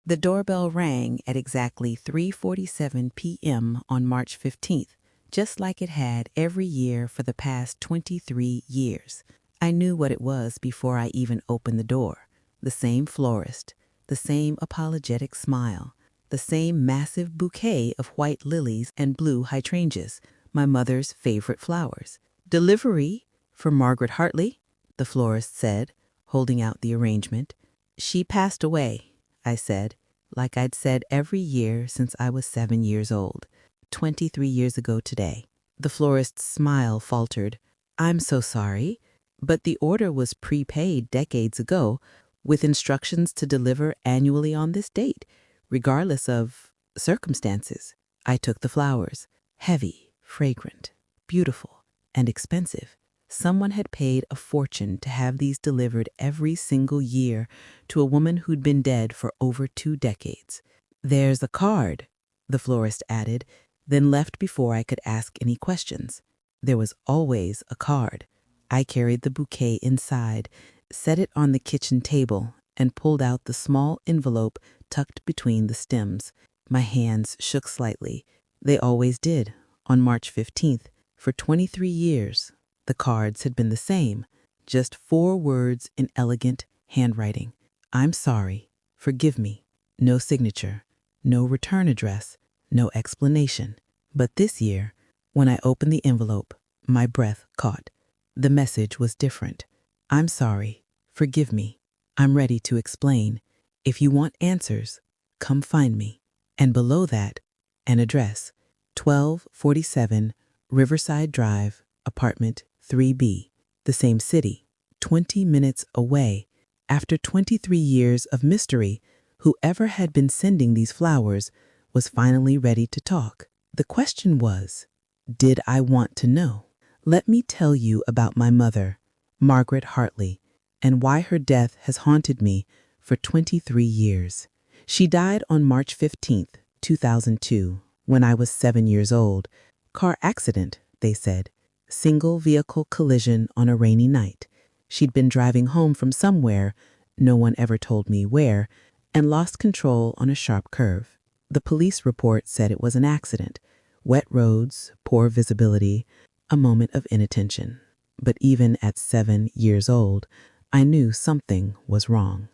The doorbell rang at exactly 3:47 p.m. on March 15th, just like it had every year for the past 23 years. I knew what it was before I even opened the door. The same florist, the same apologetic smile, the same massive bouquet of white lilies and blue hydrangeas, my mother's favorite flowers. "Delivery for Margaret Hartley," the florist said, holding out the arrangement. "She passed away," I said, like I'd said every year since I was 7 years old. 23 years ago today. The florist's smile faltered. "I'm so sorry, but the order was prepaid decades ago with instructions to deliver annually on this date, regardless of circumstances." I took the flowers. Heavy, fragrant, beautiful, and expensive. Someone had paid a fortune to have these delivered every single year to a woman who'd been dead for over 2 decades. "There's a card," the florist added, then left before I could ask any questions. There was always a card. I carried the bouquet inside, set it on the kitchen table, and pulled out the small envelope tucked between the stems. My hands shook slightly. They always did, on March 15th, for 23 years. The cards had been the same, just 4 words in elegant handwriting. "I'm sorry. Forgive me." No signature, no return address, no explanation. But this year, when I opened the envelope, my breath caught. The message was different. "I'm sorry. Forgive me. I'm ready to explain. If you want answers, come find me." And below that, an address, 1247 Riverside Drive, apartment 3B, the same city, 20 minutes away. After 23 years of mystery, whoever had been sending these flowers was finally ready to talk. The question was, did I want to know? Let me tell you about my mother, Margaret Hartley, and why her death has haunted me for 23 years. She died on March 15th, 2002, when I was 7 years old. Car accident, they said. Single vehicle collision on a rainy night. She'd been driving home from somewhere, no one ever told me where, and lost control on a sharp curve. The police report said it was an accident. Wet roads, poor visibility, a moment of inattention. But even at 7 years old, I knew something was wrong.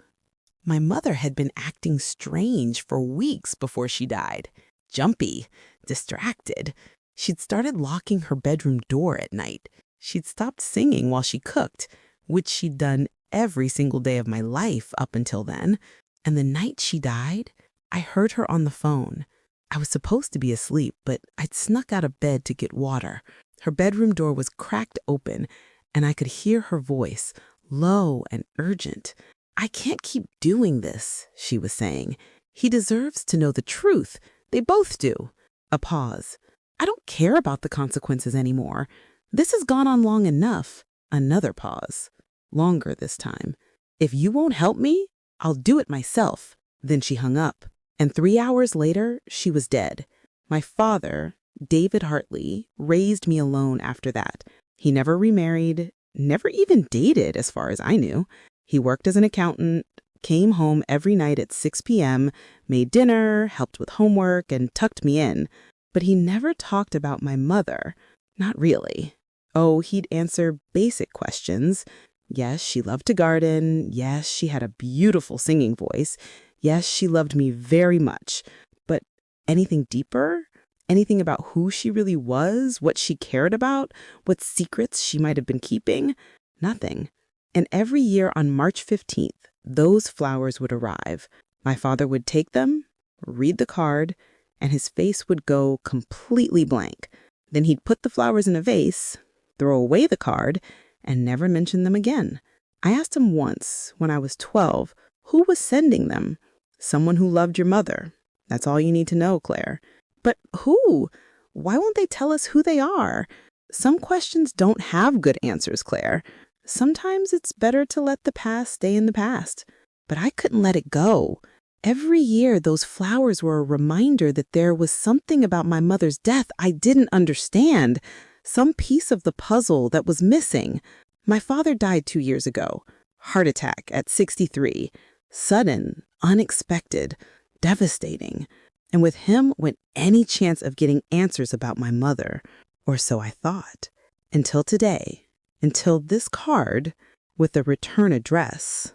My mother had been acting strange for weeks before she died. Jumpy, distracted. She'd started locking her bedroom door at night. She'd stopped singing while she cooked, which she'd done every single day of my life up until then. And the night she died, I heard her on the phone. I was supposed to be asleep, but I'd snuck out of bed to get water. Her bedroom door was cracked open, and I could hear her voice, low and urgent. "I can't keep doing this," she was saying. "He deserves to know the truth. They both do." A pause. "I don't care about the consequences anymore. This has gone on long enough." Another pause. Longer this time. "If you won't help me, I'll do it myself." Then she hung up. And 3 hours later, she was dead. My father, David Hartley, raised me alone after that. He never remarried, never even dated as far as I knew. He worked as an accountant, came home every night at 6 p.m., made dinner, helped with homework, and tucked me in. But he never talked about my mother. Not really. Oh, he'd answer basic questions. Yes, she loved to garden. Yes, she had a beautiful singing voice. Yes, she loved me very much. But anything deeper? Anything about who she really was, what she cared about, what secrets she might have been keeping? Nothing. And every year on March 15th, those flowers would arrive. My father would take them, read the card, and his face would go completely blank. Then he'd put the flowers in a vase, throw away the card, and never mention them again. I asked him once, when I was 12, who was sending them? "Someone who loved your mother. That's all you need to know, Claire." But who? Why won't they tell us who they are? Some questions don't have good answers, Claire. Sometimes it's better to let the past stay in the past. But I couldn't let it go. Every year, those flowers were a reminder that there was something about my mother's death I didn't understand, some piece of the puzzle that was missing. My father died 2 years ago. Heart attack at 63. Sudden, unexpected. devastating. And with him went any chance of getting answers about my mother, or so I thought. Until today, until this card with a return address.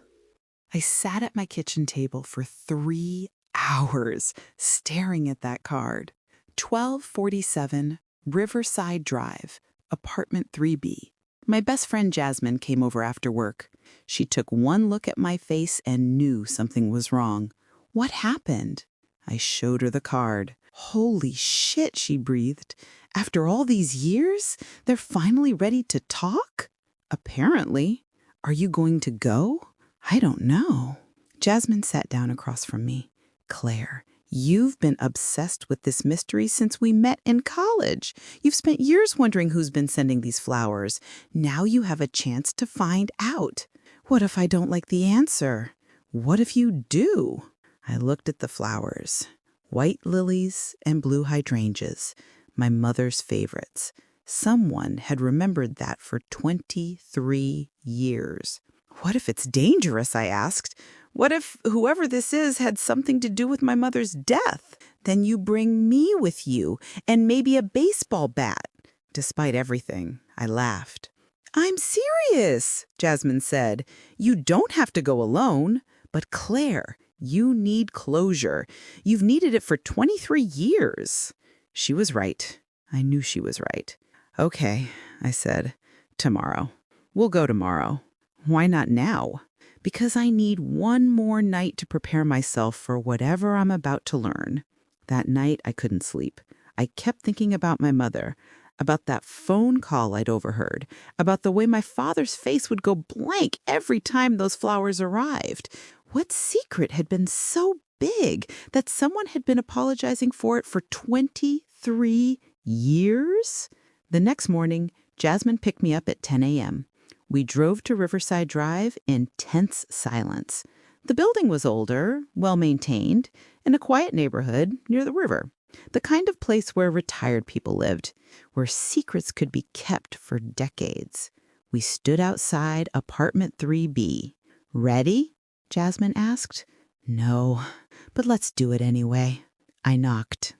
I sat at my kitchen table for 3 hours staring at that card. 1247 Riverside Drive, apartment 3B. My best friend Jasmine came over after work. She took one look at my face and knew something was wrong. What happened? I showed her the card. Holy shit, she breathed. After all these years, they're finally ready to talk? Apparently. Are you going to go? I don't know. Jasmine sat down across from me. Claire, you've been obsessed with this mystery since we met in college. You've spent years wondering who's been sending these flowers. Now you have a chance to find out. What if I don't like the answer? What if you do? I looked at the flowers. White lilies and blue hydrangeas, my mother's favorites. Someone had remembered that for 23 years. What if it's dangerous, I asked. What if whoever this is had something to do with my mother's death? Then you bring me with you, and maybe a baseball bat. Despite everything, I laughed. I'm serious, Jasmine said. You don't have to go alone. But Claire, you need closure. You've needed it for 23 years. She was right. I knew she was right. Okay, I said. Tomorrow. We'll go tomorrow. Why not now? Because I need one more night to prepare myself for whatever I'm about to learn. That night, I couldn't sleep. I kept thinking about my mother, about that phone call I'd overheard, about the way my father's face would go blank every time those flowers arrived. What secret had been so big that someone had been apologizing for it for 23 years? The next morning, Jasmine picked me up at 10 a.m. We drove to Riverside Drive in tense silence. The building was older, well-maintained, in a quiet neighborhood near the river. The kind of place where retired people lived, where secrets could be kept for decades. We stood outside apartment 3B. Ready? Jasmine asked. No, but let's do it anyway. I knocked.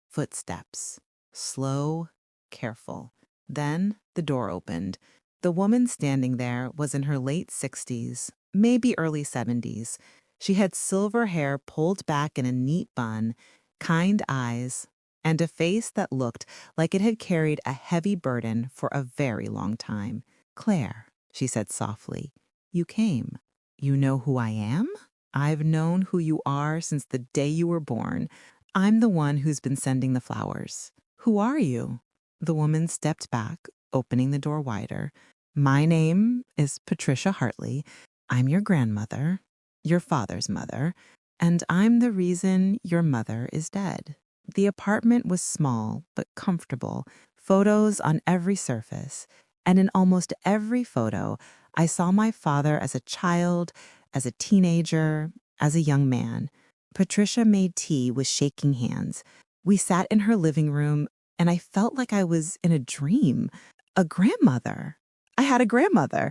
Footsteps. Slow, careful. Then the door opened. The woman standing there was in her late 60s, maybe early 70s. She had silver hair pulled back in a neat bun, kind eyes, and a face that looked like it had carried a heavy burden for a very long time. Claire, she said softly, you came. You know who I am? I've known who you are since the day you were born. I'm the one who's been sending the flowers. Who are you? The woman stepped back, opening the door wider. My name is Patricia Hartley. I'm your grandmother, your father's mother, and I'm the reason your mother is dead. The apartment was small but comfortable, photos on every surface, and in almost every photo, I saw my father as a child, as a teenager, as a young man. Patricia made tea with shaking hands. We sat in her living room, and I felt like I was in a dream. A grandmother. I had a grandmother.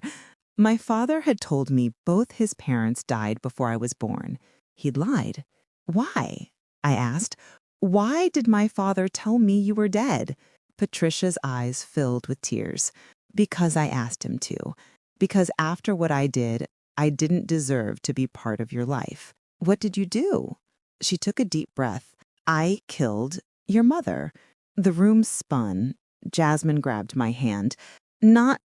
My father had told me both his parents died before I was born. He'd lied. Why? I asked. Why did my father tell me you were dead? Patricia's eyes filled with tears. Because I asked him to. Because after what I did, I didn't deserve to be part of your life. What did you do? She took a deep breath. I killed your mother. The room spun. Jasmine grabbed my hand. Not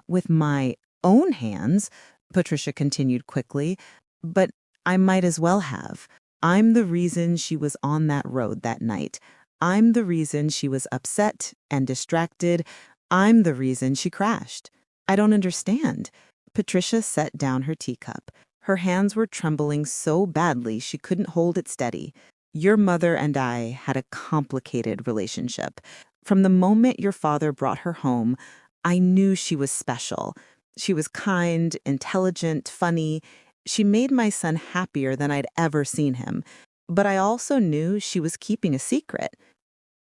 with my own hands, Patricia continued quickly, but I might as well have. I'm the reason she was on that road that night. I'm the reason she was upset and distracted. I'm the reason she crashed. I don't understand. Patricia set down her teacup. Her hands were trembling so badly she couldn't hold it steady. Your mother and I had a complicated relationship. From the moment your father brought her home, I knew she was special. She was kind, intelligent, funny. She made my son happier than I'd ever seen him. But I also knew she was keeping a secret.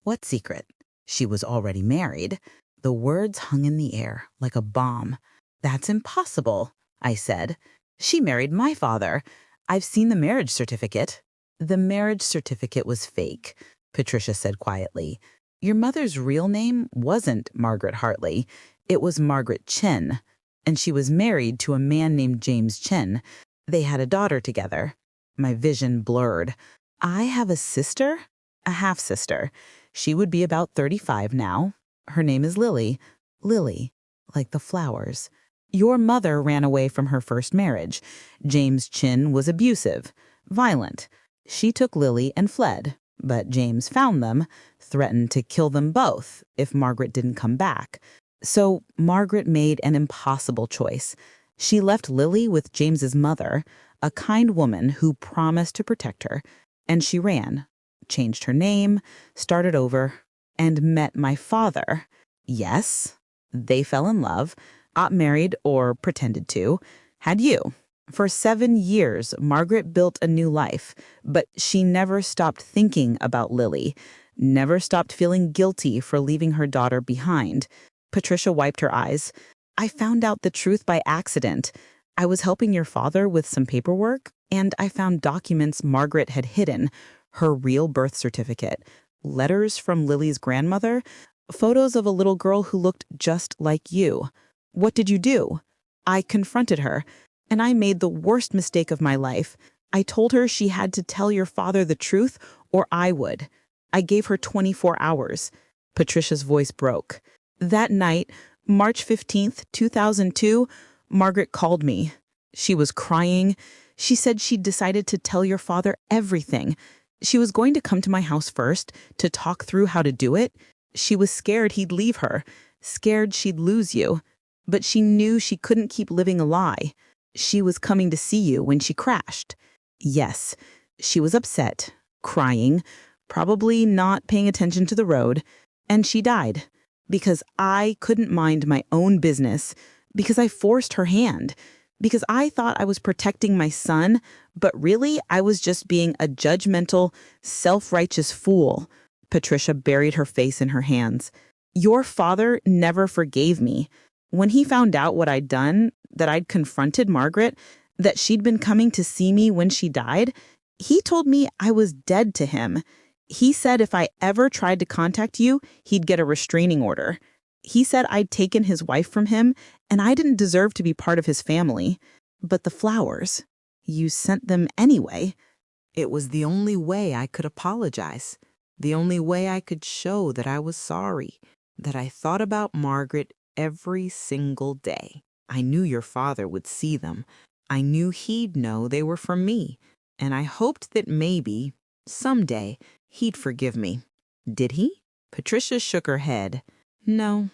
What secret? She was already married. The words hung in the air like a bomb. That's impossible, I said. She married my father. I've seen the marriage certificate. The marriage certificate was fake, Patricia said quietly. Your mother's real name wasn't Margaret Hartley. It was Margaret Chen, and she was married to a man named James Chen. They had a daughter together. My vision blurred. I have a sister? A half-sister. She would be about 35 now. Her name is Lily. Lily, like the flowers. Your mother ran away from her first marriage. James Chen was abusive, violent. She took Lily and fled, but James found them, threatened to kill them both if Margaret didn't come back. So Margaret made an impossible choice. She left Lily with James's mother, a kind woman who promised to protect her, and she ran, changed her name, started over, and met my father. Yes, they fell in love, got married or pretended to, had you. For 7 years, Margaret built a new life, but she never stopped thinking about Lily, never stopped feeling guilty for leaving her daughter behind. Patricia wiped her eyes. I found out the truth by accident. I was helping your father with some paperwork, and I found documents Margaret had hidden, her real birth certificate, letters from Lily's grandmother, photos of a little girl who looked just like you. What did you do? I confronted her, and I made the worst mistake of my life. I told her she had to tell your father the truth, or I would. I gave her 24 hours. Patricia's voice broke. That night, March 15th, 2002, Margaret called me. She was crying. She said she'd decided to tell your father everything. She was going to come to my house first to talk through how to do it. She was scared he'd leave her, scared she'd lose you. But she knew she couldn't keep living a lie. She was coming to see you when she crashed. Yes, she was upset, crying, probably not paying attention to the road, and she died because I couldn't mind my own business, because I forced her hand, because I thought I was protecting my son, but really I was just being a judgmental, self-righteous fool. Patricia buried her face in her hands. Your father never forgave me. When he found out what I'd done, that I'd confronted Margaret, that she'd been coming to see me when she died, he told me I was dead to him. He said if I ever tried to contact you, he'd get a restraining order. He said I'd taken his wife from him, and I didn't deserve to be part of his family. But the flowers, you sent them anyway. It was the only way I could apologize, the only way I could show that I was sorry, that I thought about Margaret every single day. I knew your father would see them. I knew he'd know they were from me, and I hoped that maybe, someday, he'd forgive me. Did he? Patricia shook her head. No,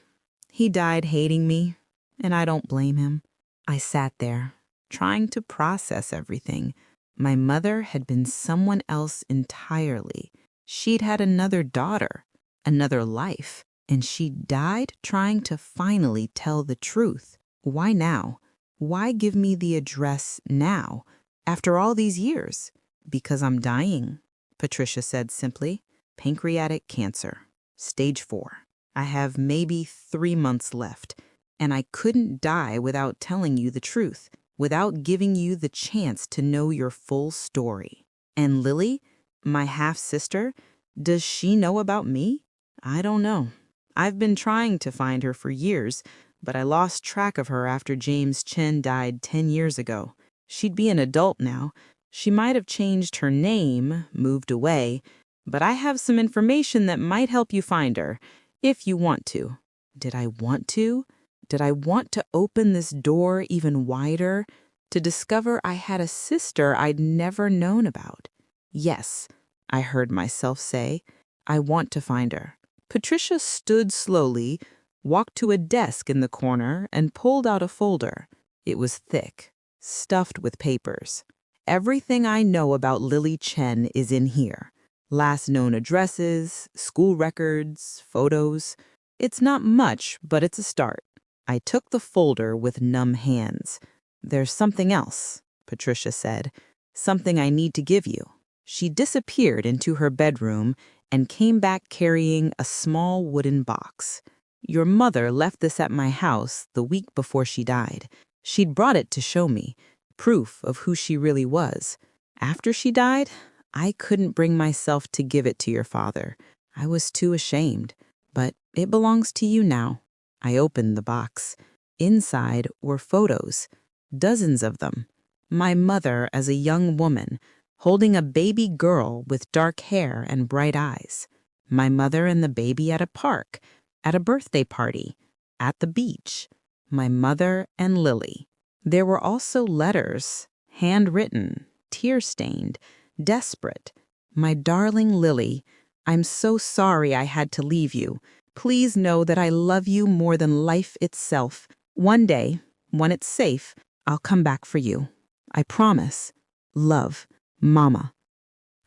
he died hating me, and I don't blame him. I sat there, trying to process everything. My mother had been someone else entirely. She'd had another daughter, another life, and she died trying to finally tell the truth. Why now? Why give me the address now, after all these years? Because I'm dying, Patricia said simply. Pancreatic cancer, stage 4. I have maybe 3 months left, and I couldn't die without telling you the truth, without giving you the chance to know your full story. And Lily, my half-sister, does she know about me? I don't know. I've been trying to find her for years, but I lost track of her after James Chen died 10 years ago. She'd be an adult now. She might have changed her name, moved away, but I have some information that might help you find her, if you want to. Did I want to? Did I want to open this door even wider, to discover I had a sister I'd never known about? Yes, I heard myself say. I want to find her. Patricia stood slowly, walked to a desk in the corner, and pulled out a folder. It was thick, stuffed with papers. Everything I know about Lily Chen is in here. Last known addresses, school records, photos. It's not much, but it's a start. I took the folder with numb hands. There's something else, Patricia said. Something I need to give you. She disappeared into her bedroom and came back carrying a small wooden box. Your mother left this at my house the week before she died. She'd brought it to show me, proof of who she really was. After she died, I couldn't bring myself to give it to your father. I was too ashamed. But it belongs to you now. I opened the box. Inside were photos, dozens of them. My mother as a young woman, holding a baby girl with dark hair and bright eyes. My mother and the baby at a park, at a birthday party, at the beach. My mother and Lily. There were also letters, handwritten, tear-stained, desperate. My darling Lily, I'm so sorry I had to leave you. Please know that I love you more than life itself. One day, when it's safe, I'll come back for you. I promise. Love, Mama.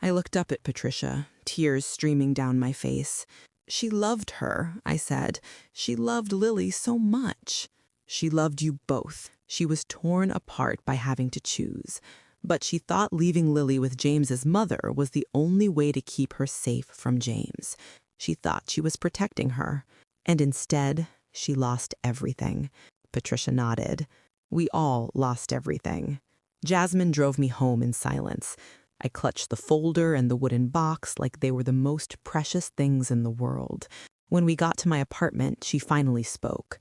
I looked up at Patricia, tears streaming down my face. She loved her, I said. She loved Lily so much. She loved you both. She was torn apart by having to choose. But she thought leaving Lily with James's mother was the only way to keep her safe from James. She thought she was protecting her. And instead, she lost everything. Patricia nodded. We all lost everything. Jasmine drove me home in silence. I clutched the folder and the wooden box like they were the most precious things in the world. When we got to my apartment, she finally spoke.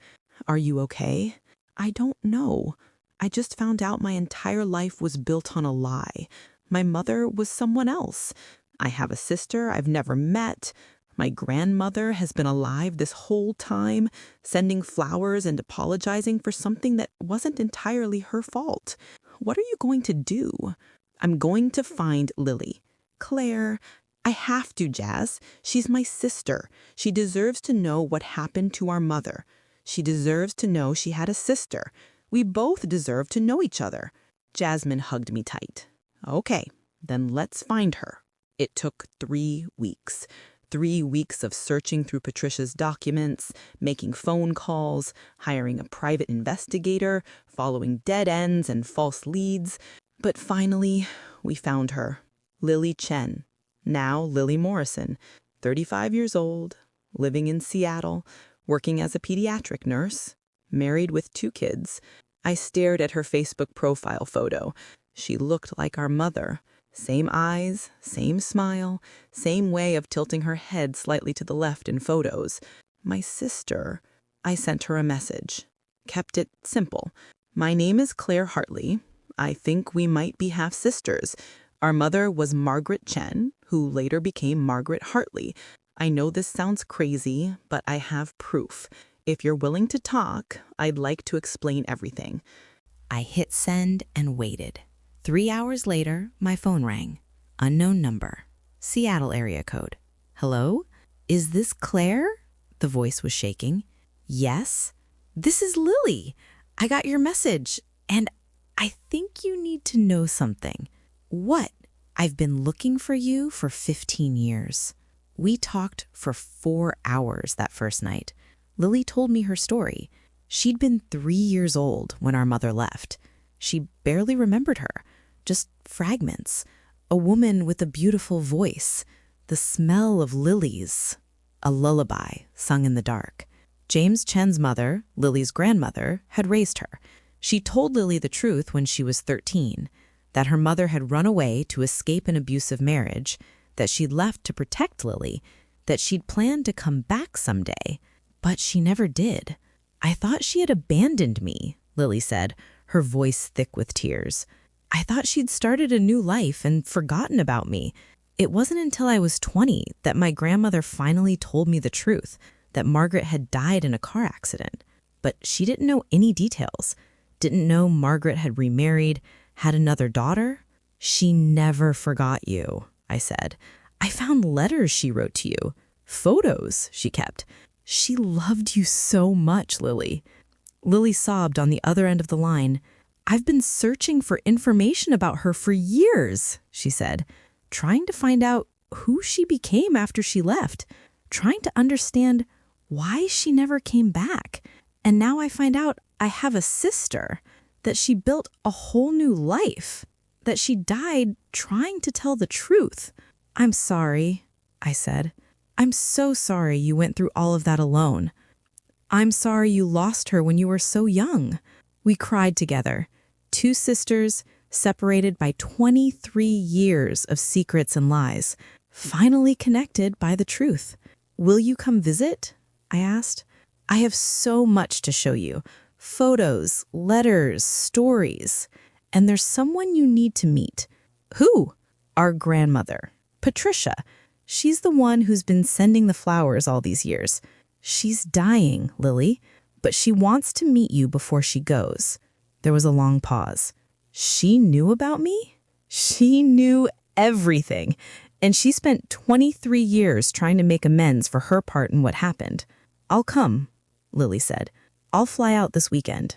Are you okay? I don't know. I just found out my entire life was built on a lie. My mother was someone else. I have a sister I've never met. My grandmother has been alive this whole time, sending flowers and apologizing for something that wasn't entirely her fault. What are you going to do? I'm going to find Lily. Claire, I have to, Jazz. She's my sister. She deserves to know what happened to our mother. She deserves to know she had a sister. We both deserve to know each other. Jasmine hugged me tight. Okay, then let's find her. It took 3 weeks. 3 weeks of searching through Patricia's documents, making phone calls, hiring a private investigator, following dead ends and false leads. But finally, we found her. Lily Chen, now Lily Morrison, 35 years old, living in Seattle, working as a pediatric nurse, married with 2 kids. I stared at her Facebook profile photo. She looked like our mother. Same eyes, same smile, same way of tilting her head slightly to the left in photos. My sister. I sent her a message. Kept it simple. My name is Claire Hartley. I think we might be half-sisters. Our mother was Margaret Chen, who later became Margaret Hartley. I know this sounds crazy, but I have proof. If you're willing to talk, I'd like to explain everything. I hit send and waited. 3 hours later, my phone rang. Unknown number. Seattle area code. Hello? Is this Claire? The voice was shaking. Yes. This is Lily. I got your message, and I think you need to know something. What? I've been looking for you for 15 years. We talked for 4 hours that first night. Lily told me her story. She'd been 3 years old when our mother left. She barely remembered her, just fragments. A woman with a beautiful voice, the smell of lilies, a lullaby sung in the dark. James Chen's mother, Lily's grandmother, had raised her. She told Lily the truth when she was 13, that her mother had run away to escape an abusive marriage, that she'd left to protect Lily, that she'd planned to come back someday, but she never did. I thought she had abandoned me, Lily said, her voice thick with tears. I thought she'd started a new life and forgotten about me. It wasn't until I was 20 that my grandmother finally told me the truth, that Margaret had died in a car accident. But she didn't know any details. Didn't know Margaret had remarried, had another daughter. She never forgot you, I said. I found letters she wrote to you, photos she kept. She loved you so much, Lily. Lily sobbed on the other end of the line. I've been searching for information about her for years, she said, trying to find out who she became after she left, trying to understand why she never came back. And now I find out I have a sister, that she built a whole new life, that she died trying to tell the truth. I'm sorry, I said. I'm so sorry you went through all of that alone. I'm sorry you lost her when you were so young. We cried together. 2 sisters, separated by 23 years of secrets and lies, finally connected by the truth. Will you come visit? I asked. I have so much to show you. Photos, letters, stories. And there's someone you need to meet. Who? Our grandmother, Patricia. She's the one who's been sending the flowers all these years. She's dying, Lily, but she wants to meet you before she goes. There was a long pause. She knew about me? She knew everything. And she spent 23 years trying to make amends for her part in what happened. I'll come, Lily said. I'll fly out this weekend.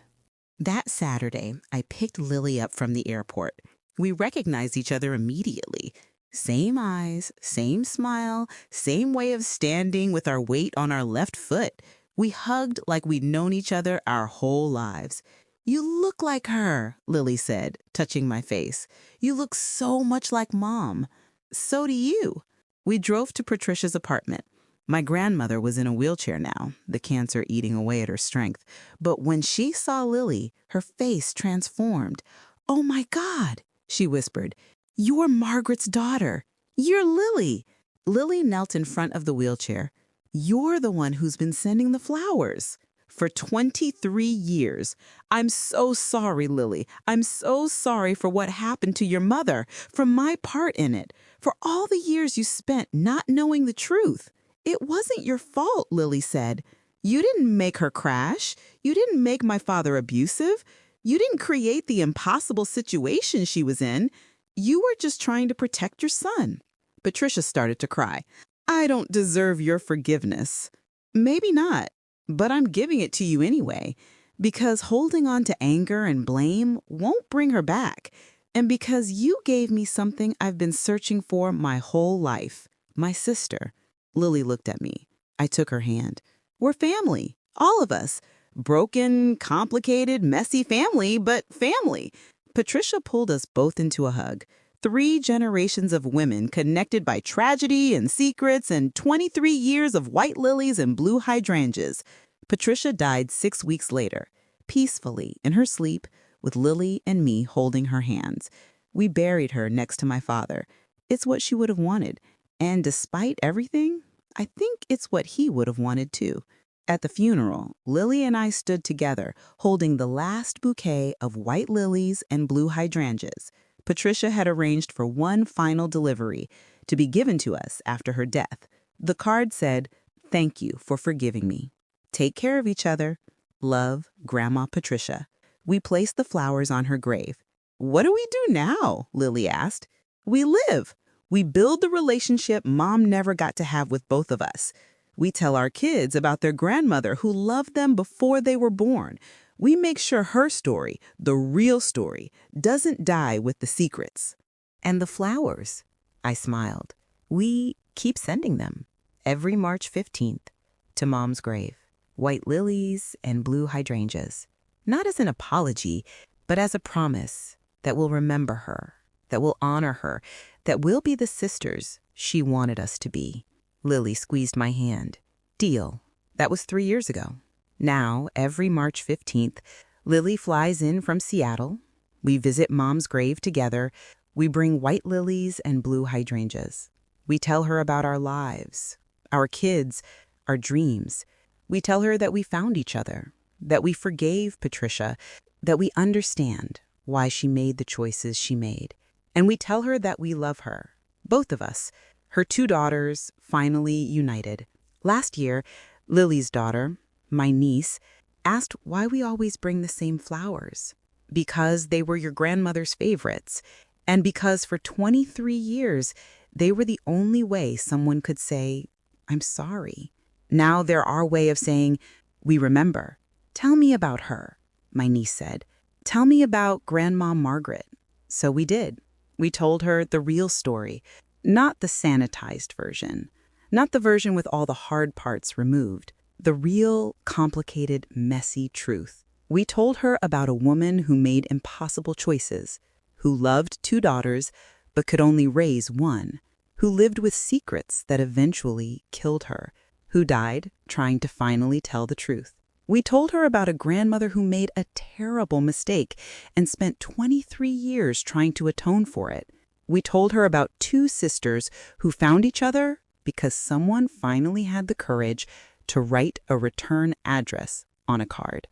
That Saturday, I picked Lily up from the airport. We recognized each other immediately. Same eyes, same smile, same way of standing with our weight on our left foot. We hugged like we'd known each other our whole lives. You look like her, Lily said, touching my face. You look so much like Mom. So do you. We drove to Patricia's apartment. My grandmother was in a wheelchair now, the cancer eating away at her strength. But when she saw Lily, her face transformed. "Oh my God," she whispered. "You're Margaret's daughter. You're Lily." Lily knelt in front of the wheelchair. "You're the one who's been sending the flowers for 23 years. I'm so sorry, Lily. I'm so sorry for what happened to your mother, for my part in it, for all the years you spent not knowing the truth. It wasn't your fault," Lily said. "You didn't make her crash. You didn't make my father abusive. You didn't create the impossible situation she was in. You were just trying to protect your son." Patricia started to cry. "I don't deserve your forgiveness." "Maybe not, but I'm giving it to you anyway, because holding on to anger and blame won't bring her back, and because you gave me something I've been searching for my whole life, my sister." Lily looked at me. I took her hand. "We're family, all of us. Broken, complicated, messy family, but family." Patricia pulled us both into a hug. 3 generations of women connected by tragedy and secrets and 23 years of white lilies and blue hydrangeas. Patricia died 6 weeks later, peacefully in her sleep, with Lily and me holding her hands. We buried her next to my father. It's what she would have wanted. And despite everything, I think it's what he would have wanted too. At the funeral, Lily and I stood together, holding the last bouquet of white lilies and blue hydrangeas. Patricia had arranged for one final delivery to be given to us after her death. The card said, "Thank you for forgiving me. Take care of each other. Love, Grandma Patricia." We placed the flowers on her grave. "What do we do now?" Lily asked. "We live. We build the relationship Mom never got to have with both of us. We tell our kids about their grandmother who loved them before they were born. We make sure her story, the real story, doesn't die with the secrets." "And the flowers," I smiled. "We keep sending them every March 15th to Mom's grave. White lilies and blue hydrangeas. Not as an apology, but as a promise that we'll remember her, that we'll honor her, that we'll be the sisters she wanted us to be." Lily squeezed my hand. "Deal." That was 3 years ago. Now, every March 15th, Lily flies in from Seattle. We visit Mom's grave together. We bring white lilies and blue hydrangeas. We tell her about our lives, our kids, our dreams. We tell her that we found each other, that we forgave Patricia, that we understand why she made the choices she made. And we tell her that we love her, both of us, her 2 daughters, finally united. Last year, Lily's daughter, my niece, asked why we always bring the same flowers. Because they were your grandmother's favorites, and because for 23 years, they were the only way someone could say, "I'm sorry." Now they're our way of saying, "We remember." "Tell me about her," my niece said. "Tell me about Grandma Margaret." So we did. We told her the real story, not the sanitized version, not the version with all the hard parts removed, the real, complicated, messy truth. We told her about a woman who made impossible choices, who loved 2 daughters but could only raise 1, who lived with secrets that eventually killed her, who died trying to finally tell the truth. We told her about a grandmother who made a terrible mistake and spent 23 years trying to atone for it. We told her about two sisters who found each other because someone finally had the courage to write a return address on a card.